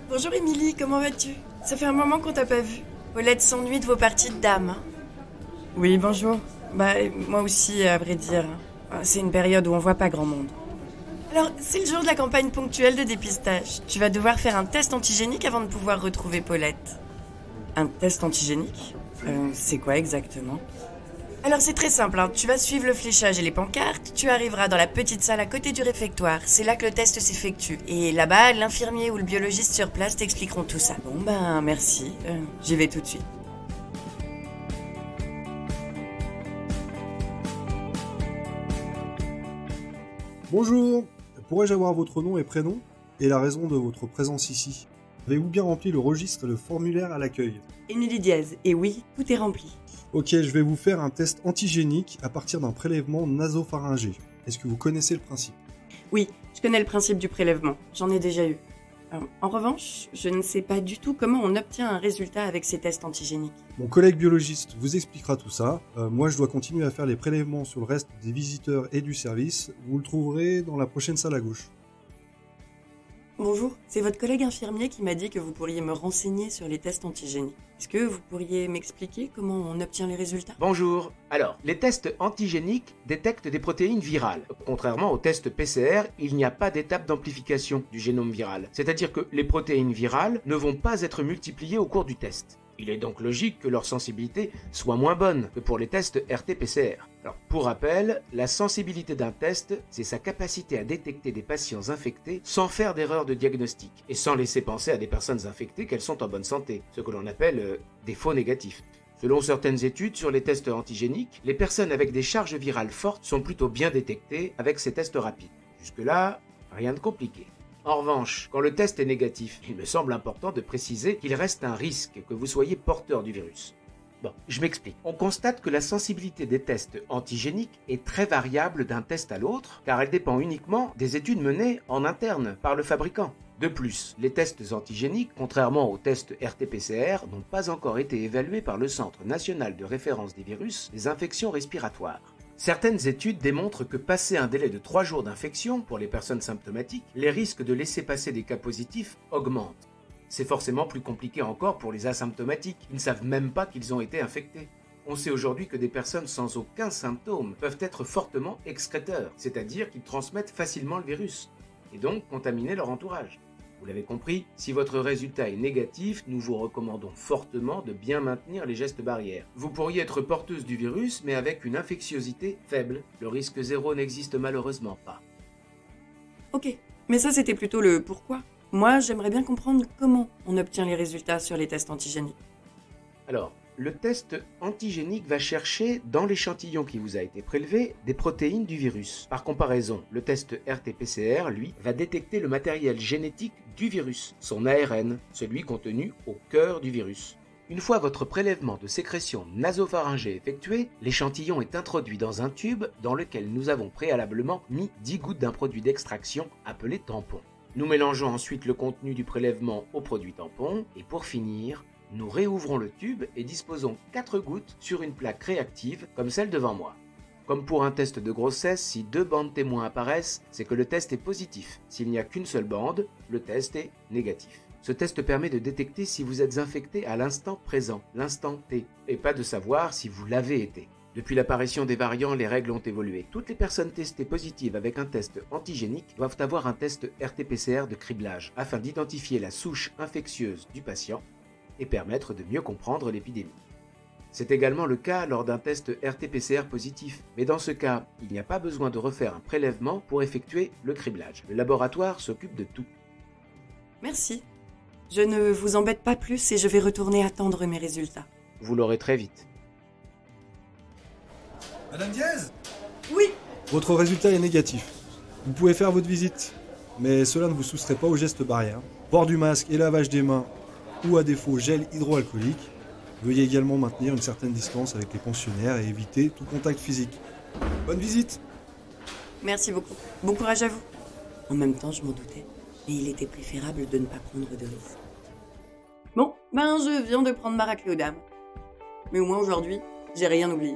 Bonjour Émilie, comment vas-tu? Ça fait un moment qu'on t'a pas vue. Paulette s'ennuie de vos parties de dames. Hein. Oui, bonjour. Moi aussi, à vrai dire. C'est une période où on voit pas grand monde. Alors, c'est le jour de la campagne ponctuelle de dépistage. Tu vas devoir faire un test antigénique avant de pouvoir retrouver Paulette. Un test antigénique? C'est quoi exactement? Alors c'est très simple, hein. Tu vas suivre le fléchage et les pancartes, tu arriveras dans la petite salle à côté du réfectoire, c'est là que le test s'effectue. Et là-bas, l'infirmier ou le biologiste sur place t'expliqueront tout ça. Bon merci, j'y vais tout de suite. Bonjour, pourrais-je avoir votre nom et prénom et la raison de votre présence ici? Avez-vous bien rempli le registre et le formulaire à l'accueil? Émilie Diaz, et oui, tout est rempli. Ok, je vais vous faire un test antigénique à partir d'un prélèvement nasopharyngé. Est-ce que vous connaissez le principe? Oui, je connais le principe du prélèvement, j'en ai déjà eu. En revanche, je ne sais pas du tout comment on obtient un résultat avec ces tests antigéniques. Mon collègue biologiste vous expliquera tout ça. Moi, je dois continuer à faire les prélèvements sur le reste des visiteurs et du service. Vous le trouverez dans la prochaine salle à gauche. Bonjour, c'est votre collègue infirmier qui m'a dit que vous pourriez me renseigner sur les tests antigéniques. Est-ce que vous pourriez m'expliquer comment on obtient les résultats? Bonjour. Alors, les tests antigéniques détectent des protéines virales. Contrairement aux tests PCR, il n'y a pas d'étape d'amplification du génome viral. C'est-à-dire que les protéines virales ne vont pas être multipliées au cours du test. Il est donc logique que leur sensibilité soit moins bonne que pour les tests RT-PCR. Alors, pour rappel, la sensibilité d'un test, c'est sa capacité à détecter des patients infectés sans faire d'erreur de diagnostic et sans laisser penser à des personnes infectées qu'elles sont en bonne santé, ce que l'on appelle des faux négatifs. Selon certaines études sur les tests antigéniques, les personnes avec des charges virales fortes sont plutôt bien détectées avec ces tests rapides. Jusque-là, rien de compliqué. En revanche, quand le test est négatif, il me semble important de préciser qu'il reste un risque que vous soyez porteur du virus. Bon, je m'explique. On constate que la sensibilité des tests antigéniques est très variable d'un test à l'autre, car elle dépend uniquement des études menées en interne par le fabricant. De plus, les tests antigéniques, contrairement aux tests RT-PCR, n'ont pas encore été évalués par le Centre national de référence des virus des infections respiratoires. Certaines études démontrent que passé un délai de 3 jours d'infection pour les personnes symptomatiques, les risques de laisser passer des cas positifs augmentent. C'est forcément plus compliqué encore pour les asymptomatiques, qui ne savent même pas qu'ils ont été infectés. On sait aujourd'hui que des personnes sans aucun symptôme peuvent être fortement excréteurs, c'est-à-dire qu'ils transmettent facilement le virus, et donc contaminer leur entourage. Vous l'avez compris, si votre résultat est négatif, nous vous recommandons fortement de bien maintenir les gestes barrières. Vous pourriez être porteuse du virus, mais avec une infectiosité faible. Le risque zéro n'existe malheureusement pas. Ok, mais ça c'était plutôt le pourquoi. Moi, j'aimerais bien comprendre comment on obtient les résultats sur les tests antigéniques. Alors, le test antigénique va chercher dans l'échantillon qui vous a été prélevé des protéines du virus. Par comparaison, le test RT-PCR, lui, va détecter le matériel génétique du virus, son ARN, celui contenu au cœur du virus. Une fois votre prélèvement de sécrétion nasopharyngée effectué, l'échantillon est introduit dans un tube dans lequel nous avons préalablement mis 10 gouttes d'un produit d'extraction appelé tampon. Nous mélangeons ensuite le contenu du prélèvement au produit tampon et pour finir, nous réouvrons le tube et disposons 4 gouttes sur une plaque réactive comme celle devant moi. Comme pour un test de grossesse, si 2 bandes témoins apparaissent, c'est que le test est positif. S'il n'y a qu'une seule bande, le test est négatif. Ce test permet de détecter si vous êtes infecté à l'instant présent, l'instant T, et pas de savoir si vous l'avez été. Depuis l'apparition des variants, les règles ont évolué. Toutes les personnes testées positives avec un test antigénique doivent avoir un test RT-PCR de criblage afin d'identifier la souche infectieuse du patient et permettre de mieux comprendre l'épidémie. C'est également le cas lors d'un test RT-PCR positif, mais dans ce cas, il n'y a pas besoin de refaire un prélèvement pour effectuer le criblage. Le laboratoire s'occupe de tout. Merci. Je ne vous embête pas plus et je vais retourner attendre mes résultats. Vous l'aurez très vite. Madame Diaz? Oui. Votre résultat est négatif. Vous pouvez faire votre visite, mais cela ne vous soustrait pas aux gestes barrières. Port du masque et lavage des mains, ou à défaut gel hydroalcoolique. Veuillez également maintenir une certaine distance avec les pensionnaires et éviter tout contact physique. Bonne visite! Merci beaucoup. Bon courage à vous. En même temps, je m'en doutais, mais il était préférable de ne pas prendre de risques. Bon, je viens de prendre ma raclée aux dames. Mais au moins aujourd'hui, j'ai rien oublié.